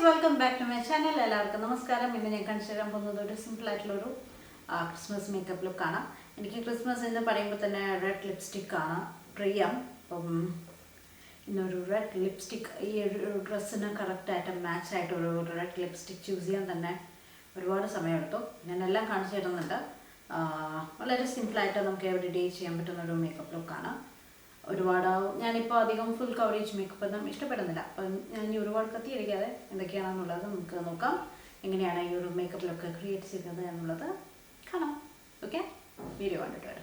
Welcome back to my channel. എല്ലാവർക്കും നമസ്കാരം. ഇന്ന് ഞാൻ കാണിച്ചു തരാൻ പോകുന്നത് ഒരു സിമ്പിൾ ആയിട്ടുള്ളൊരു ക്രിസ്മസ് മേക്കപ്പ് ലുക്കാണ്. എനിക്ക് ക്രിസ്മസ് എന്ന് പറയുമ്പോൾ തന്നെ റെഡ് ലിപ്സ്റ്റിക്കാണ് പ്രിയം. അപ്പം ഇന്നൊരു റെഡ് ലിപ്സ്റ്റിക്ക് ഈ ഒരു ഡ്രസ്സിന് കറക്റ്റായിട്ട് മാച്ചായിട്ടൊരു റെഡ് ലിപ്സ്റ്റിക്ക് ചൂസ് ചെയ്യാൻ തന്നെ ഒരുപാട് സമയമെടുത്തു. ഞാനെല്ലാം കാണിച്ചു തരുന്നുണ്ട്. വളരെ സിമ്പിളായിട്ട് നമുക്ക് എവറി ഡേ ചെയ്യാൻ പറ്റുന്നൊരു മേക്കപ്പ് ലുക്കാണ്. ഒരുപാട് ഞാനിപ്പോൾ അധികം ഫുൾ കവറേജ് മേക്കപ്പ് ഒന്നും ഇഷ്ടപ്പെടുന്നില്ല. അപ്പം ഞാൻ ഇനി ഒരുപാട് കത്തി അടിക്കാതെ എന്തൊക്കെയാണെന്നുള്ളത് നമുക്ക് നോക്കാം. എങ്ങനെയാണ് ഈ ഒരു മേക്കപ്പ് ലുക്ക് ക്രിയേറ്റ് ചെയ്യുന്നത് എന്നുള്ളത് കാണാം. ഓക്കെ, വീഡിയോ കണ്ടിട്ട് വരാം.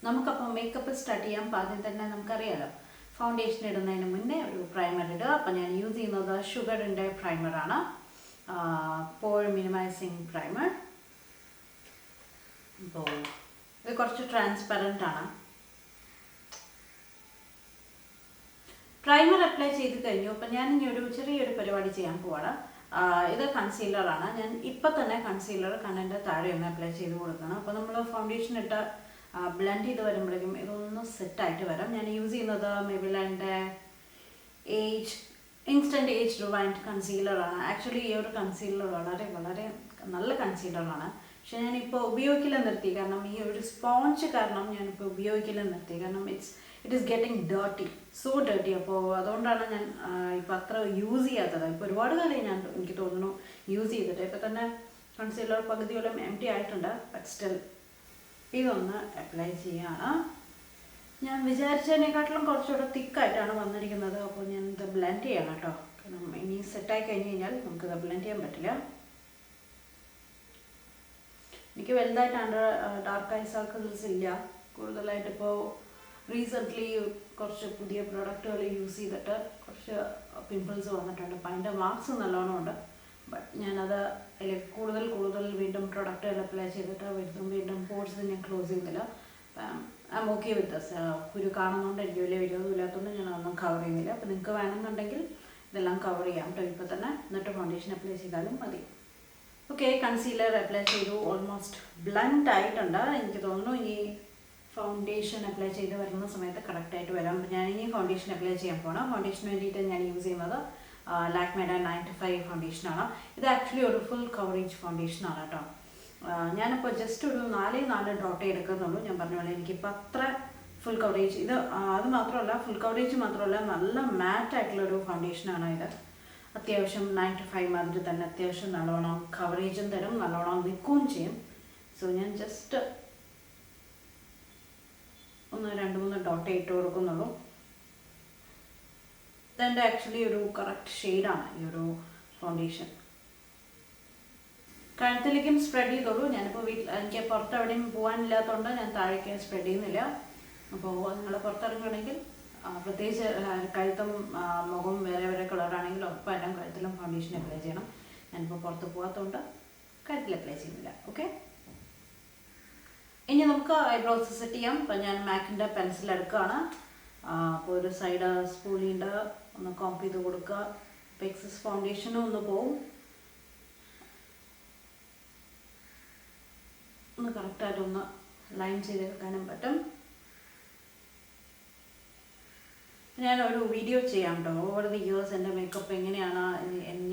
നമുക്കപ്പോൾ മേക്കപ്പ് സ്റ്റാർട്ട് ചെയ്യാം. ആദ്യം തന്നെ നമുക്കറിയാലോ, ഫൗണ്ടേഷൻ ഇടുന്നതിന് മുന്നേ ഒരു പ്രൈമർ ഇടുക. അപ്പോൾ ഞാൻ യൂസ് ചെയ്യുന്നത് ഷുഗറിൻ്റെ പ്രൈമറാണ്, പോർ മിനിമൈസിങ് പ്രൈമർ. അപ്പോൾ ഇത് കുറച്ച് ട്രാൻസ്പെറൻ്റ് ആണ്. പ്രൈമർ അപ്ലൈ ചെയ്ത് കഴിഞ്ഞു. അപ്പം ഞാൻ ഇനി ഒരു ചെറിയൊരു പരിപാടി ചെയ്യാൻ പോവാണ്. ഇത് കൺസീലറാണ്. ഞാൻ ഇപ്പം തന്നെ കൺസീലർ കണ്ണിൻ്റെ താഴെ ഒന്ന് അപ്ലൈ ചെയ്ത് കൊടുക്കണം. അപ്പോൾ നമ്മൾ ഫൗണ്ടേഷൻ ഇട്ട് ബ്ലെൻഡ് ചെയ്ത് വരുമ്പോഴേക്കും ഇതൊന്ന് സെറ്റായിട്ട് വരാം. ഞാൻ യൂസ് ചെയ്യുന്നത് മെബിലൈൻ്റെ ഇൻസ്റ്റൻറ്റ് ഏജ് റിവൈൻഡ് കൺസീലറാണ്. ആക്ച്വലി ഈ ഒരു കൺസീലർ വളരെ വളരെ നല്ല കൺസീലറാണ്. പക്ഷെ ഞാനിപ്പോൾ ഉപയോഗിക്കില്ല നിർത്തി. കാരണം ഈ ഒരു സ്പോഞ്ച് കാരണം ഞാനിപ്പോൾ ഉപയോഗിക്കില്ല നിർത്തി. കാരണം it is getting dirty, so dirty. അപ്പോൾ അതുകൊണ്ടാണ് ഞാൻ ഇപ്പോൾ അത്ര യൂസ് ചെയ്യാത്തത്. ഇപ്പോൾ ഒരുപാട് കാലം എനിക്ക് തോന്നുന്നു യൂസ് ചെയ്തിട്ട്. ഇപ്പോൾ തന്നെ കൺസീലർ പകുതിയോളം എം ടി ആയിട്ടുണ്ട്. ബട്ട് സ്റ്റിൽ ഇതൊന്ന് അപ്ലൈ ചെയ്യുകയാണ്. ഞാൻ വിചാരിച്ചതിനെക്കാട്ടിലും കുറച്ചുകൂടെ തിക്കായിട്ടാണ് വന്നിരിക്കുന്നത്. അപ്പോൾ ഞാൻ ഇത് ബ്ലെൻഡ് ചെയ്യണം കേട്ടോ. കാരണം ഇനി സെറ്റായി കഴിഞ്ഞ് കഴിഞ്ഞാൽ നമുക്കിത് ബ്ലെൻഡ് ചെയ്യാൻ പറ്റില്ല. എനിക്ക് വലുതായിട്ട് ഡാർക്ക് ഐ സർക്കിൾസ് ഇല്ല. കൂടുതലായിട്ട് ഇപ്പോൾ റീസെൻ്റ്ലി കുറച്ച് പുതിയ പ്രോഡക്റ്റുകൾ യൂസ് ചെയ്തിട്ട് കുറച്ച് പിമ്പിൾസ് വന്നിട്ടുണ്ട്. അപ്പം അതിൻ്റെ മാർക്സ് നല്ലോണം ഉണ്ട്. ബട്ട് ഞാനത് അതിൽ കൂടുതൽ വീണ്ടും പ്രൊഡക്റ്റുകൾ അപ്ലൈ ചെയ്തിട്ട് വീണ്ടും പോർട്സ് ഞാൻ ക്ലോസ് ചെയ്യുന്നില്ല. I'm okay with this. കുരു കാണുന്നതുകൊണ്ട് എനിക്ക് വലിയ വീഡിയോന്നും ഇല്ലാത്തതുകൊണ്ട് ഞാൻ അതൊന്നും കവർ ചെയ്യുന്നില്ല. അപ്പോൾ നിങ്ങൾക്ക് വേണമെന്നുണ്ടെങ്കിൽ ഇതെല്ലാം കവർ ചെയ്യാം കേട്ടോ ഇപ്പോൾ തന്നെ. എന്നിട്ട് ഫൗണ്ടേഷൻ അപ്ലൈ ചെയ്താലും മതി. ഓക്കെ, കൺസീലർ അപ്ലൈ ചെയ്തു. ഓൾമോസ്റ്റ് ബ്ലണ്ട് ആയിട്ടുണ്ട്. എനിക്ക് തോന്നുന്നു ഈ ഫൗണ്ടേഷൻ അപ്ലൈ ചെയ്ത് വരുന്ന സമയത്ത് കറക്റ്റായിട്ട് വരാം. ഞാൻ ഇനി ഫൗണ്ടേഷൻ അപ്ലൈ ചെയ്യാൻ പോകണം. ഫൗണ്ടേഷന് വേണ്ടിയിട്ട് ഞാൻ യൂസ് ചെയ്യുന്നത് ലാക്മേയുടെ 95 ഫൗണ്ടേഷനാണ്. ഇത് ആക്ച്വലി ഒരു ഫുൾ കവറേജ് ഫൗണ്ടേഷനാണ് കേട്ടോ. ഞാനിപ്പോൾ ജസ്റ്റ് ഒരു 4 ഡോട്ടേ എടുക്കുന്നുള്ളൂ. ഞാൻ പറഞ്ഞ പോലെ എനിക്കിപ്പോൾ അത്ര ഫുൾ കവറേജ് ഇത് അത് മാത്രമല്ല, ഫുൾ കവറേജ് മാത്രമല്ല, നല്ല മാറ്റായിട്ടുള്ളൊരു ഫൗണ്ടേഷനാണ് ഇത്. അത്യാവശ്യം 95 മാതിരി തന്നെ അത്യാവശ്യം നല്ലോണം കവറേജും തരും, നല്ലോണം നിൽക്കുകയും ചെയ്യും. സോ ഞാൻ ജസ്റ്റ് ഒന്ന് 2-3 ഡോട്ടേ ഇട്ട് കൊടുക്കുന്നുള്ളൂ. ഇതെൻ്റെ ആക്ച്വലി ഒരു കറക്റ്റ് ഷെയ്ഡാണ് ഈ ഒരു ഫൗണ്ടേഷൻ. കഴുത്തിലേക്കും സ്പ്രെഡ് ചെയ്തോളൂ. ഞാനിപ്പോൾ എനിക്ക് പുറത്ത് എവിടെയും പോകാനില്ലാത്തതുകൊണ്ട് ഞാൻ താഴേക്ക് സ്പ്രെഡ് ചെയ്യുന്നില്ല. അപ്പോൾ നിങ്ങൾ പുറത്തിറങ്ങുകയാണെങ്കിൽ പ്രത്യേകിച്ച് കഴുത്തും മുഖവും വേറെ കളറാണെങ്കിൽ ഉറപ്പായിട്ടും കഴുത്തിലും ഫൗണ്ടേഷൻ അപ്ലൈ ചെയ്യണം. ഞാനിപ്പോൾ പുറത്ത് പോകാത്തതുകൊണ്ട് കഴുത്തിൽ അപ്ലൈ ചെയ്യുന്നില്ല. ഓക്കെ, ഇനി നമുക്ക് ഐബ്രോസ് സെറ്റ് ചെയ്യാം. അപ്പോൾ ഞാൻ മാക്കിൻ്റെ പെൻസിൽ എടുക്കുകയാണ്. അപ്പോൾ ഒരു സൈഡ് സ്പൂളിൻ്റെ ഒന്ന് കോംപ് ചെയ്ത് കൊടുക്കുക. അപ്പോൾ എക്സസ് ഫൗണ്ടേഷനും ഒന്ന് പോവും. ഒന്ന് കറക്റ്റായിട്ടൊന്ന് ലൈൻ ചെയ്തെടുക്കാനും പറ്റും. ഞാനൊരു വീഡിയോ ചെയ്യാം കേട്ടോ. ഓവർ ദി ഇയേഴ്സ് എൻ്റെ മേക്കപ്പ് എങ്ങനെയാണ്,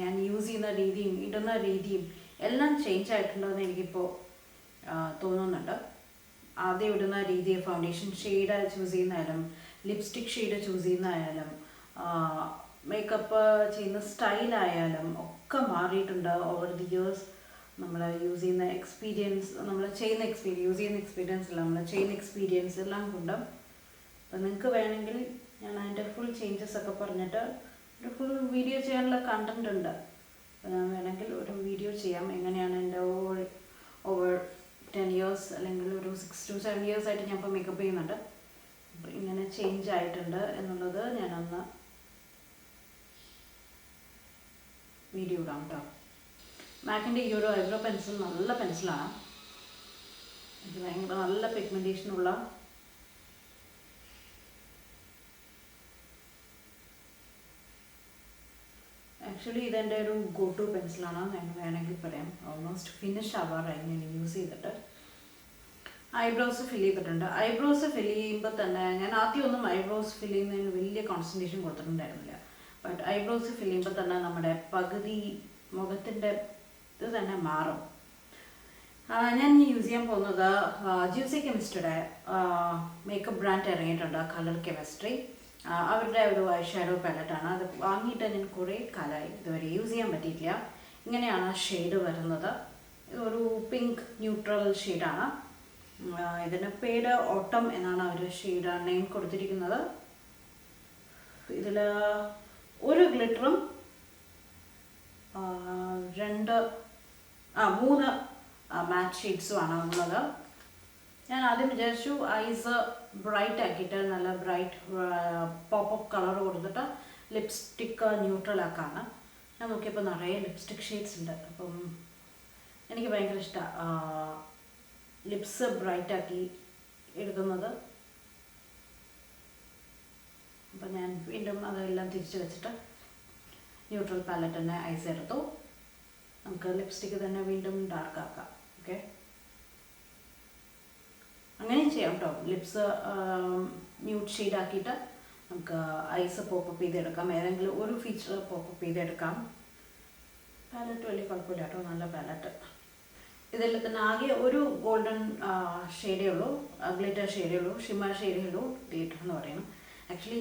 ഞാൻ യൂസ് ചെയ്യുന്ന രീതിയും ഇടുന്ന രീതിയും എല്ലാം ചേഞ്ച് ആയിട്ടുണ്ടെന്ന് എനിക്കിപ്പോൾ തോന്നുന്നുണ്ട്. ആദ്യം ഇടുന്ന രീതി, ഫൗണ്ടേഷൻ ഷെയ്ഡ് ചൂസ് ചെയ്യുന്നതായാലും ലിപ്സ്റ്റിക് ഷെയ്ഡ് ചൂസ് ചെയ്യുന്നതായാലും മേക്കപ്പ് ചെയ്യുന്ന സ്റ്റൈലായാലും ഒക്കെ മാറിയിട്ടുണ്ട് ഓവർ ദി ഇയേഴ്സ്. നമ്മൾ യൂസ് ചെയ്യുന്ന എക്സ്പീരിയൻസ്, യൂസ് ചെയ്യുന്ന എക്സ്പീരിയൻസ് അല്ല, നമ്മൾ ചെയ്യുന്ന എക്സ്പീരിയൻസ് എല്ലാം കൊണ്ട്. അപ്പം നിങ്ങൾക്ക് വേണമെങ്കിൽ ഞാൻ അതിൻ്റെ ഫുൾ ചേഞ്ചസ് ഒക്കെ പറഞ്ഞിട്ട് ഒരു ഫുൾ വീഡിയോ ചെയ്യാനുള്ള കണ്ടൻറ് ഉണ്ട്. അപ്പോൾ ഞാൻ വേണമെങ്കിൽ ഒരു വീഡിയോ ചെയ്യാം എങ്ങനെയാണ് എൻ്റെ ഓവർ 10 ഇയേഴ്സ് അല്ലെങ്കിൽ ഒരു 6 to 7 ഇയേഴ്സ് ആയിട്ട് ഞാൻ ഇപ്പോൾ മേക്കപ്പ് ചെയ്യുന്നുണ്ട്. അപ്പോൾ ഇങ്ങനെ ചേഞ്ച് ആയിട്ടുണ്ട് എന്നുള്ളത് ഞാനൊന്ന് വീഡിയോ ഇടാം കേട്ടോ. മാക്കിൻ്റെ ഈ ഒരു ഐബ്രോ പെൻസിൽ നല്ല പെൻസിലാണ്. ഇത് ഭയങ്കര നല്ല പിഗ്മെൻറ്റേഷനുള്ള ആക്ച്വലി ഇതെൻ്റെ ഒരു ഗോ ടു പെൻസിലാണ് എന്ന് വേണമെങ്കിൽ പറയാം. ഓൾമോസ്റ്റ് ഫിനിഷ് ആവാറായി ഞാൻ യൂസ് ചെയ്തിട്ട്. ഐബ്രോസ് ഫിൽ ചെയ്തിട്ടുണ്ട്. ഐബ്രോസ് ഫിൽ ചെയ്യുമ്പോൾ തന്നെ ഞാൻ ആദ്യമൊന്നും ഐബ്രോസ് ഫിൽ ചെയ്യുന്നതിന് വലിയ കോൺസെൻട്രേഷൻ കൊടുത്തിട്ടുണ്ടായിരുന്നില്ല. ബട്ട് ഐബ്രോസ് ഫിൽ ചെയ്യുമ്പോൾ തന്നെ നമ്മുടെ പകുതി മുഖത്തിൻ്റെ ഇത് തന്നെ മാറും. ഞാൻ യൂസ് ചെയ്യാൻ പോകുന്നത് ജ്യൂസി കെമിസ്ട്രിയുടെ മേക്കപ്പ് ബ്രാൻഡ് ഇറങ്ങിയിട്ടുണ്ട്, കളർ കെമിസ്ട്രി. അവരുടെ ഒരു ഐ ഷാഡോ പാലറ്റാണ്. അത് വാങ്ങിയിട്ട് ഞാൻ കുറേ കാലമായി, ഇതുവരെ യൂസ് ചെയ്യാൻ പറ്റിയിട്ടില്ല. ഇങ്ങനെയാണ് ഷെയ്ഡ് വരുന്നത്. ഇതൊരു പിങ്ക് ന്യൂട്രൽ ഷെയ്ഡാണ്. ഇതിന് പേര് ഓട്ടം എന്നാണ് അവർ ഷെയ്ഡ് നെയിം കൊടുത്തിരിക്കുന്നത്. ഇതിൽ ഒരു ഗ്ലിറ്ററും 3 മാറ്റ് ഷെയ്ഡ്സുമാണ് ഉള്ളത്. ഞാൻ ആദ്യം വിചാരിച്ചു ഐസ് ബ്രൈറ്റ് ആക്കിയിട്ട് നല്ല ബ്രൈറ്റ് പോപ്പപ്പ് കളർ കൊടുത്തിട്ട് ലിപ്സ്റ്റിക്ക് ന്യൂട്രൽ ആക്കാണ്. ഞാൻ നോക്കിയപ്പോൾ നിറയെ ലിപ്സ്റ്റിക് ഷെയ്ഡ്സ് ഉണ്ട്. അപ്പം എനിക്ക് ഭയങ്കര ഇഷ്ടമാണ് ലിപ്സ് ബ്രൈറ്റ് ആക്കി എടുക്കുന്നത്. അപ്പം ഞാൻ വീണ്ടും അതെല്ലാം തിരിച്ച് വെച്ചിട്ട് ന്യൂട്രൽ പാലറ്റ് തന്നെ ഐസ് എടുത്തു. നമുക്ക് ലിപ്സ്റ്റിക്ക് തന്നെ വീണ്ടും ഡാർക്ക് ആക്കാം. ഓക്കെ, അങ്ങനെയും ചെയ്യാം കേട്ടോ. ലിപ്സ് ന്യൂഡ് ഷെയ്ഡ് ആക്കിയിട്ട് നമുക്ക് ഐസ് പോപ്പപ്പ് ചെയ്തെടുക്കാം. ഏതെങ്കിലും ഒരു ഫീച്ചർ പോപ്പപ്പ് ചെയ്തെടുക്കാം. പാലറ്റ് വലിയ കുഴപ്പമില്ല കേട്ടോ, നല്ല പാലറ്റ്. ഇതെല്ലാം തന്നെ ആകെ ഒരു ഗോൾഡൻ ഷെയ്ഡേ ഉള്ളൂ, ഗ്ലിറ്റർ ഷെയ്ഡേ ഉള്ളൂ, ഷിമ്മർ ഷെയ്ഡേ ഉള്ളൂ ഗ്ലിറ്റർ എന്ന് പറയുന്നത്. ആക്ച്വലി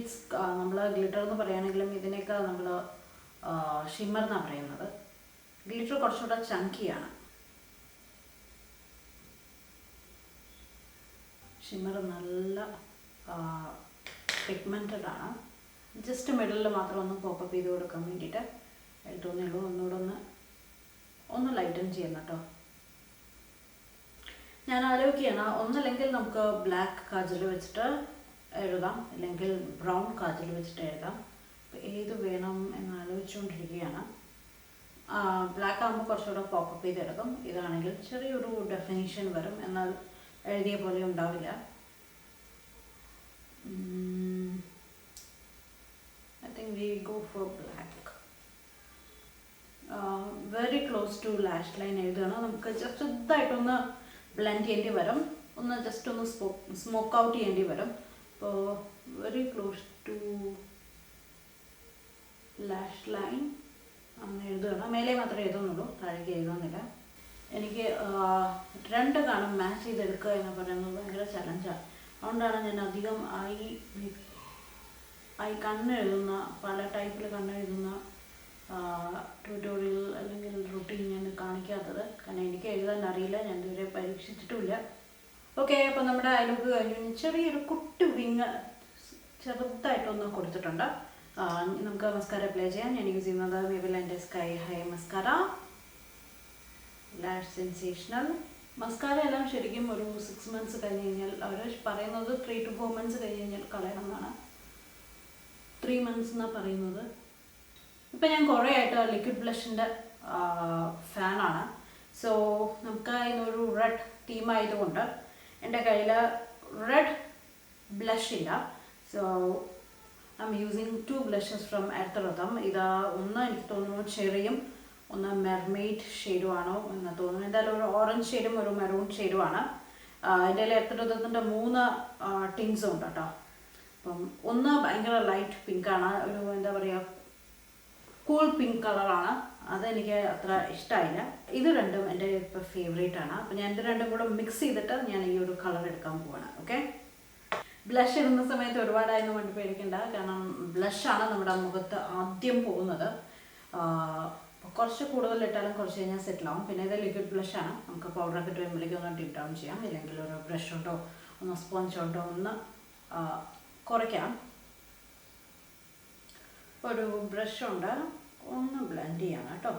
നമ്മൾ ഗ്ലിറ്റർ എന്ന് പറയുകയാണെങ്കിലും ഇതിനൊക്കെ നമ്മൾ ഷിമ്മർ എന്നാണ് പറയുന്നത്. ഗ്ലിറ്റർ കുറച്ചുകൂടെ ചങ്കിയാണ്. ഷിമ്മർ നല്ല പിഗ്മെൻറ്റഡ് ആണ്. ജസ്റ്റ് മിഡിലിൽ മാത്രം ഒന്ന് പോപ്പപ്പ് ചെയ്ത് കൊടുക്കാൻ വേണ്ടിയിട്ട് എടുത്തോന്നേ ഉള്ളൂ. ഒന്നുകൂടെ ഒന്ന് ലൈറ്റൻ ചെയ്യുന്ന കേട്ടോ. ഞാൻ ആലോചിക്കുകയാണ്, ഒന്നല്ലെങ്കിൽ നമുക്ക് ബ്ലാക്ക് കാജൽ വെച്ചിട്ട് എഴുതാം, അല്ലെങ്കിൽ ബ്രൗൺ കാജൽ വെച്ചിട്ട് എഴുതാം. അപ്പോൾ ഏത് വേണം എന്ന് ആലോചിച്ചുകൊണ്ടിരിക്കുകയാണ്. ബ്ലാക്ക് ആകുമ്പോൾ കുറച്ചുകൂടെ പോപ്പപ്പ് ചെയ്തെടുക്കും. ഇതാണെങ്കിൽ ചെറിയൊരു ഡെഫിനേഷൻ വരും, എന്നാൽ എഴുതിയ പോലെ ഉണ്ടാവില്ല. I think we go for black. Very close to lash line എഴുതുകയാണ്. നമുക്ക് ജസ്റ്റ് ചെറുതായിട്ടൊന്ന് ബ്ലെൻഡ് ചെയ്യേണ്ടി വരും, ജസ്റ്റ് ഒന്ന് സ്മോക്ക് ഔട്ട് ചെയ്യേണ്ടി വരും. അപ്പോൾ very close to lash line അങ്ങനെ എഴുതുകയാണ്. മേലെ മാത്രമേ എഴുതുന്നുള്ളൂ, താഴേക്ക് എഴുതുന്നില്ല. എനിക്ക് 2 കാണും മാച്ച് ചെയ്തെടുക്കുക എന്ന് പറയുന്നത് ഭയങ്കര ചലഞ്ചാണ്. അതുകൊണ്ടാണ് ഞാൻ അധികം കണ്ണെഴുതുന്ന പല ടൈപ്പിൽ കണ്ണെഴുതുന്ന ട്യൂട്ടോറിയൽ അല്ലെങ്കിൽ റുട്ടീൻ ഞാൻ കാണിക്കാത്തത്. കാരണം എനിക്ക് എഴുതാൻ അറിയില്ല, ഞാൻ ഇതുവരെ പരീക്ഷിച്ചിട്ടുമില്ല. ഓക്കെ, അപ്പോൾ നമ്മുടെ ഐ ലുക്ക് കഴിഞ്ഞു. ചെറിയൊരു കുട്ടി വിങ് ചെറുതായിട്ടൊന്ന് കൊടുത്തിട്ടുണ്ട്. നമുക്ക് മസ്കാര അപ്ലൈ ചെയ്യാം. ഞാൻ യൂസ് ചെയ്യുന്നത് മെബിലിൻ്റെ sky high mascara, lash sensational mascara. എല്ലാം ശരിക്കും ഒരു 6 months കഴിഞ്ഞ് കഴിഞ്ഞാൽ, അവർ പറയുന്നത് 3 to 4 months കഴിഞ്ഞ് കഴിഞ്ഞാൽ കളയണം എന്നാണ്. 3 months എന്നാണ് പറയുന്നത്. ഇപ്പം ഞാൻ കുറേ ആയിട്ട് ലിക്വിഡ് ബ്ലഷിൻ്റെ ഫാനാണ്. സോ നമുക്ക് ഇന്നൊരു റെഡ് തീമായതുകൊണ്ട് എൻ്റെ കയ്യിൽ റെഡ് ബ്ലഷ് ഇല്ല. So I am using 2 blushes from Earth Rhythm. ഒന്ന് എനിക്ക് തോന്നുന്നു ചെറിയും ഒന്ന് മെർമെയ്ഡ് ഷെയ്ഡും ആണോ എന്ന് തോന്നുന്നു. എന്തായാലും ഒരു ഓറഞ്ച് ഷെയ്ഡും ഒരു മെറൂൺ ഷെയ്ഡുമാണ്. എൻ്റെ എർത്തറതത്തിൻ്റെ 3 ടിൻസും ഉണ്ട് കേട്ടോ. അപ്പം ഒന്ന് ഭയങ്കര ലൈറ്റ് പിങ്കാണ്, ഒരു എന്താ പറയുക കൂൾ പിങ്ക് കളറാണ്. അതെനിക്ക് അത്ര ഇഷ്ടമായില്ല. ഇത് രണ്ടും എൻ്റെ ഇപ്പോൾ ഫേവറേറ്റ് ആണ്. അപ്പോൾ ഞാൻ ഇത് രണ്ടും കൂടെ മിക്സ് ചെയ്തിട്ട് ഞാൻ ഈ ഒരു കളർ എടുക്കാൻ പോവാണ്. ഓക്കെ, ബ്ലഷ് ഇടുന്ന സമയത്ത് ഒരുപാടായിരുന്നു വേണ്ടി പേടിക്കണ്ട, കാരണം ബ്ലഷാണ് നമ്മുടെ മുഖത്ത് ആദ്യം പോകുന്നത്. കുറച്ച് കൂടുതൽ ഇട്ടാലും കുറച്ച് കഴിഞ്ഞാൽ സെറ്റിലാവും. പിന്നെ ഇത് ലിക്വിഡ് ബ്ലഷാണ്. നമുക്ക് പൗഡറൊക്കെ ഇട്ട് വരുമ്പോഴേക്കും ഒന്ന് ഡിപ്പ് ഡൗൺ ചെയ്യാം, ഇല്ലെങ്കിൽ ഒരു ബ്രഷ് കൊണ്ടോ ഒന്ന് സ്പോഞ്ച് കൊണ്ടോ ഒന്ന് കുറയ്ക്കാം. ഒരു ബ്രഷ് കൊണ്ട് ഒന്ന് ബ്ലെൻഡ് ചെയ്യാം കേട്ടോ.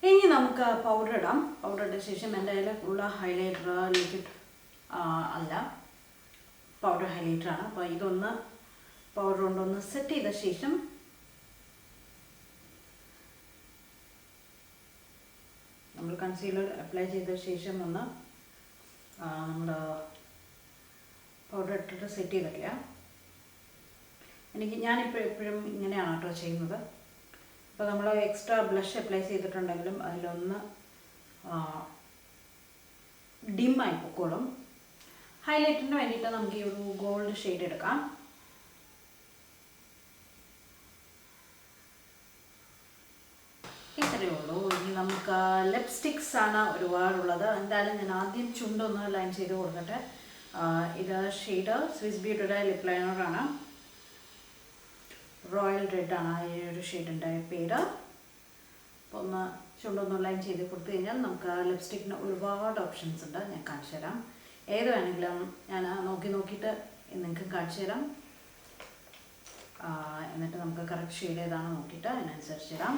ഇനി നമുക്ക് പൗഡർ ഇടാം. പൗഡർ ഇട്ട ശേഷം എൻ്റെ കയ്യിൽ ഉള്ള ഹൈലൈറ്റർ ലിക്വിഡ് അല്ല, പൗഡർ ഹൈലൈറ്ററാണ്. അപ്പോൾ ഇതൊന്ന് പൗഡർ കൊണ്ടൊന്ന് സെറ്റ് ചെയ്ത ശേഷം നമ്മൾ കൺസീലർ അപ്ലൈ ചെയ്ത ശേഷം ഒന്ന് നമ്മൾ പൗഡർ ഇട്ടിട്ട് സെറ്റ് ചെയ്തിട്ടില്ല. ഞാനിപ്പോൾ എപ്പോഴും ഇങ്ങനെയാണ് കേട്ടോ ചെയ്യുന്നത്. അപ്പോൾ നമ്മൾ എക്സ്ട്രാ ബ്ലഷ് അപ്ലൈ ചെയ്തിട്ടുണ്ടെങ്കിലും അതിലൊന്ന് ഡിമ്മായി പൊക്കോളും. ഹൈലൈറ്റിന് വേണ്ടിയിട്ട് നമുക്ക് ഈ ഒരു ഗോൾഡ് ഷെയ്ഡ് എടുക്കാം. ഇത്രയേ ഉള്ളൂ. ഇനി നമുക്ക് ലിപ്സ്റ്റിക്സ് ആണ് ഒരുപാടുള്ളത്. എന്തായാലും ഞാൻ ആദ്യം ചുണ്ടൊന്ന് ലൈൻ ചെയ്ത് കൊടുക്കട്ടെ. ഇത് ഷെയ്ഡ് സ്വിസ് ബ്യൂട്ടിയുടെ ലിപ് ലൈനറാണ്. റോയൽ റെഡ് ആണ് ഈ ഒരു ഷെയ്ഡിൻ്റെ പേര്. അപ്പോൾ ഒന്ന് ചുണ്ടൊന്ന് ലൈൻ ചെയ്ത് കൊടുത്തു കഴിഞ്ഞാൽ നമുക്ക് ലിപ്സ്റ്റിക്കിന് ഒരുപാട് ഓപ്ഷൻസ് ഉണ്ട്. ഞാൻ കാണിച്ചു തരാം. ഏത് വേണമെങ്കിലും ഞാൻ നോക്കിയിട്ട് നിങ്ങൾക്ക് കാണിച്ചു തരാം. എന്നിട്ട് നമുക്ക് കറക്റ്റ് ഷെയ്ഡ് ഏതാണ് നോക്കിയിട്ട് അതിനനുസരിച്ച് തരാം.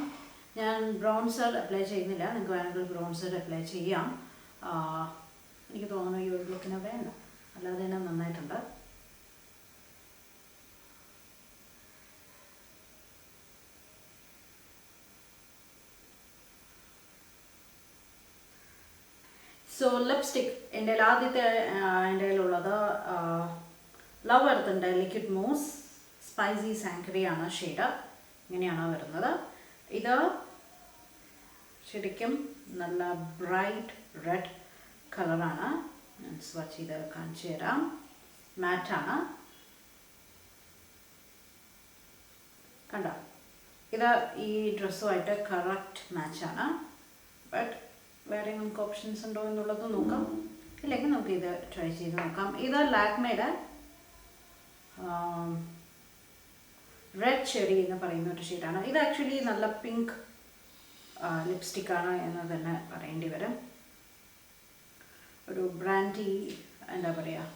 ഞാൻ ബ്രൗൺസർ അപ്ലൈ ചെയ്യുന്നില്ല. നിങ്ങൾക്ക് വേണമെങ്കിൽ ബ്രൗൺസർ അപ്ലൈ ചെയ്യാം. എനിക്ക് തോന്നുന്നു ഈ ഒരു ലുക്കിന് വേണ്ട, അല്ലാതെ തന്നെ നന്നായിട്ടുണ്ട്. സോ ലിപ്സ്റ്റിക് എൻ്റെ ആദ്യത്തെ എൻ്റെ കയ്യിലുള്ളത് ലവ് എർത്തിൻ്റെ ലിക്വിഡ് മൂസ് സ്പൈസി സാങ്ക്രിയാണ് ഷെയ്ഡ്. ഇങ്ങനെയാണ് വരുന്നത്. ഇത് ശരിക്കും നല്ല ബ്രൈറ്റ് റെഡ് കളറാണ്. ഞാൻ സ്വച്ച് ചെയ്ത് കാണിച്ചു തരാം. മാറ്റാണ്. കണ്ടോ? ഇത് ഈ ഡ്രസ്സുമായിട്ട് കറക്റ്റ് മാച്ചാണ്. ബട്ട് വേറെ നമുക്ക് ഓപ്ഷൻസ് ഉണ്ടോ എന്നുള്ളത് നോക്കാം. ഇല്ലെങ്കിൽ നമുക്ക് ഇത് ട്രൈ ചെയ്ത് നോക്കാം. ഇത് ലാക്മേയുടെ റെഡ് ചെറി എന്ന് പറയുന്ന ഒരു ഷെയ്ഡാണ്. ഇത് ആക്ച്വലി നല്ല പിങ്ക് ലിപ്സ്റ്റിക്കാണ് എന്ന് തന്നെ പറയേണ്ടി വരും. ഒരു ബ്രാൻഡി, എന്താ പറയുക,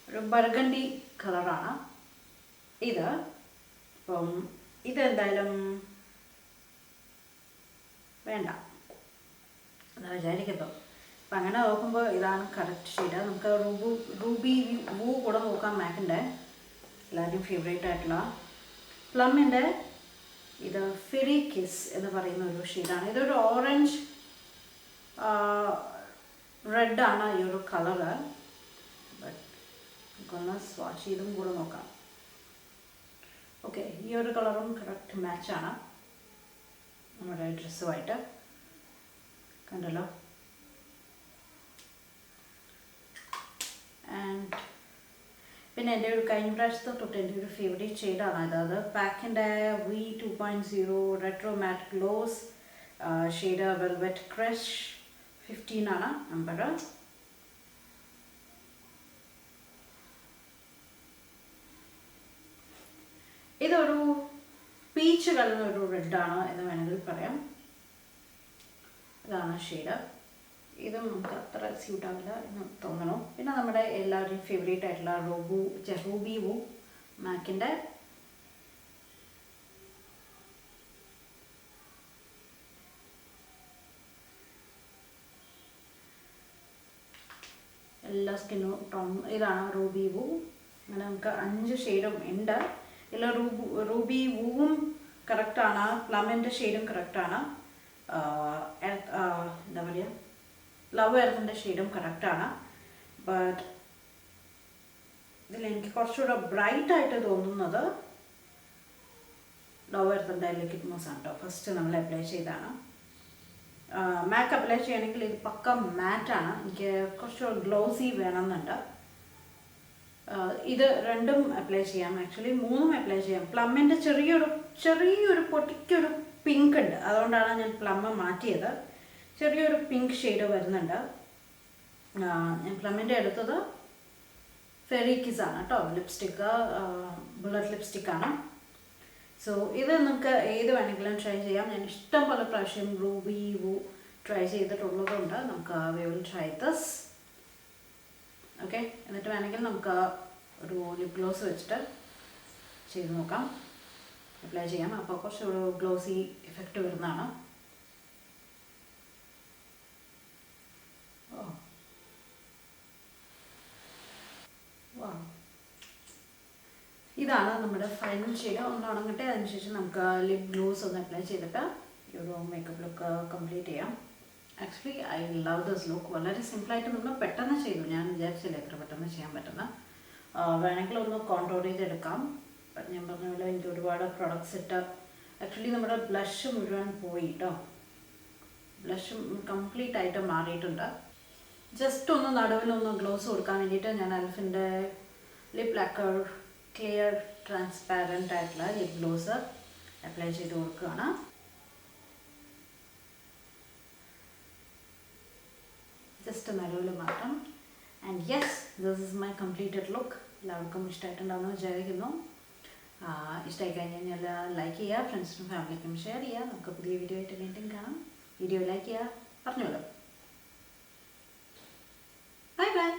ഒരു ബർഗണ്ടി കളറാണ് ഇത്. അപ്പം ഇതെന്തായാലും വേണ്ട എന്ന് വിചാരിക്കുന്നു. അപ്പം അങ്ങനെ നോക്കുമ്പോൾ ഇതാണ് കറക്റ്റ് ഷെയ്ഡ്. നമുക്ക് റൂബി വൂ കൂടെ നോക്കാം. മാക്കിൻ്റെ എല്ലാവരും ഫേവറേറ്റ് ആയിട്ടുള്ള പ്ലമ്മിൻ്റെ ഇത് ഫെറി കിസ് എന്ന് പറയുന്ന ഒരു ഷെയ്ഡാണ്. ഇതൊരു ഓറഞ്ച് റെഡാണ് ഈ ഒരു കളറ്. ബട്ട് നമുക്കൊന്ന് സ്വാച്ച് ചെയ്തും കൂടെ നോക്കാം. ഓക്കെ, ഈ ഒരു കളറും കറക്റ്റ് മാച്ചാണ് നമ്മുടെ ഡ്രസ്സുമായിട്ട്. കണ്ടല്ലോ? ആൻഡ് പിന്നെ എൻ്റെ ഒരു കഴിഞ്ഞ പ്രാവശ്യത്തെ തൊട്ട് എൻ്റെ ഒരു ഫേവറേറ്റ് ഷെയ്ഡാണ്. അതായത് പാക്കിൻ്റെ V2.0 റെട്രോ മാറ്റ് ഗ്ലോസ് ഷെയ്ഡ് വെൽവെറ്റ് ക്രഷ് 15 ആണ് നമ്പർ. ഇതൊരു പീച്ച് കളർ ഒരു റെഡാണ് എന്ന് വേണമെങ്കിൽ പറയാം. ഇതാണ് ഷെയ്ഡ്. ഇതും നമുക്ക് അത്ര സ്യൂട്ടാവില്ല എന്ന് തോന്നണു. പിന്നെ നമ്മുടെ എല്ലാവരുടെയും ഫേവറേറ്റ് ആയിട്ടുള്ള റൂബി വൂ മാക്കിൻ്റെ എല്ലാ സ്കിന്നും ടോൺ. ഇതാണ് റൂബി വൂ. അങ്ങനെ നമുക്ക് 5 ഷെയ്ഡും ഉണ്ട്. ഇതിൽ റൂബി വൂവും കറക്റ്റാണ്. പ്ലമ്മിൻ്റെ ഷെയ്ഡും കറക്റ്റാണ്. എന്താ പറയുക, ലവ് എർത്തിൻ്റെ ഷെയ്ഡും കറക്റ്റാണ്. ബട്ട് ഇതിലെനിക്ക് കുറച്ചുകൂടെ ബ്രൈറ്റായിട്ട് തോന്നുന്നത് ലവ് എർത്തിൻ്റെ ലിക്വിഡ് മൂസ് ആണ് കേട്ടോ. ഫസ്റ്റ് നമ്മൾ അപ്ലൈ ചെയ്താണ്. മാക്ക് അപ്ലൈ ചെയ്യണമെങ്കിൽ ഇത് പക്ക മാറ്റാണ്. എനിക്ക് കുറച്ചുകൂടെ ഗ്ലോസി വേണമെന്നുണ്ട്. ഇത് രണ്ടും അപ്ലൈ ചെയ്യാം. ആക്ച്വലി 3ഉം അപ്ലൈ ചെയ്യാം. പ്ലമ്മിൻ്റെ ചെറിയൊരു പൊട്ടിക്കൊരു പിങ്ക് ഉണ്ട്. അതുകൊണ്ടാണ് ഞാൻ പ്ലമ്മ് മാറ്റിയത്. ചെറിയൊരു പിങ്ക് ഷെയ്ഡ് വരുന്നുണ്ട്. ഞാൻ പ്ലമ്മിൻ്റെ എടുത്തത് ഫെറി കിസ് ആണ് കേട്ടോ. Lipstick bullet ലിപ്സ്റ്റിക്കാണ്. സോ ഇത് നമുക്ക് ഏത് വേണമെങ്കിലും ട്രൈ ചെയ്യാം. ഞാൻ ഇഷ്ടം പോലെ പ്രാവശ്യം റൂബി വൂ ട്രൈ ചെയ്തിട്ടുള്ളതുകൊണ്ട് നമുക്ക് we will try this. Okay, എന്നിട്ട് വേണമെങ്കിൽ നമുക്ക് ഒരു ലിപ് ഗ്ലോസ് വെച്ചിട്ട് ചെയ്ത് നോക്കാം, അപ്ലൈ ചെയ്യാം. അപ്പോൾ കുറച്ചൊരു ഗ്ലോസി എഫക്റ്റ് വരുന്നതാണ്. ഇതാണ് നമ്മുടെ ഫൈനൽ ഷെയ്ഡ്. ഒന്ന് ഉണങ്ങട്ടെ. അതിനുശേഷം നമുക്ക് ലിപ് ഗ്ലോസ് ഒന്ന് അപ്ലൈ ചെയ്തിട്ട് ഈ ഒരു മേക്കപ്പ് ലുക്ക് കംപ്ലീറ്റ് ചെയ്യാം. Actually I love this look. വളരെ സിമ്പിളായിട്ട് നമ്മൾ പെട്ടെന്ന് ചെയ്തു. ഞാൻ വിചാരിച്ചില്ല എത്ര പെട്ടെന്ന് ചെയ്യാൻ പറ്റുന്ന. വേണമെങ്കിൽ ഒന്ന് കോൺട്രോൾ ചെയ്തെടുക്കാം. ഞാൻ പറഞ്ഞ പോലെ എനിക്ക് ഒരുപാട് പ്രൊഡക്ട്സ് ഇട്ട് ആക്ച്വലി നമ്മുടെ ബ്ലഷ് മുഴുവൻ പോയി കേട്ടോ. ബ്ലഷ് കംപ്ലീറ്റ് ആയിട്ട് മാറിയിട്ടുണ്ട്. ജസ്റ്റ് ഒന്ന് നടുവിലൊന്ന് ഗ്ലോസ് കൊടുക്കാൻ വേണ്ടിയിട്ട് ഞാൻ എൽഫിൻ്റെ ലിപ് ലാക്കർ ക്ലിയർ ട്രാൻസ്പാരൻ്റ് ആയിട്ടുള്ള ലിപ് ഗ്ലോസ് അപ്ലൈ ചെയ്ത് കൊടുക്കുകയാണ്. ജസ്റ്റ് നടുവിൽ മാത്രം. And yes, this is my completed look. എല്ലാവർക്കും ഇഷ്ടമായിട്ടുണ്ടാവുമെന്ന് വിചാരിക്കുന്നു. ഇഷ്ടമായി കഴിഞ്ഞാൽ ലൈക്ക് ചെയ്യുക, ഫ്രണ്ട്സിനും ഫാമിലിക്കും ഷെയർ ചെയ്യുക. നമുക്ക് പുതിയ വീഡിയോ ആയിട്ട് വീണ്ടും കാണാം. വീഡിയോ ലൈക്ക് ചെയ്യുക, പറഞ്ഞോളൂ. Bye bye.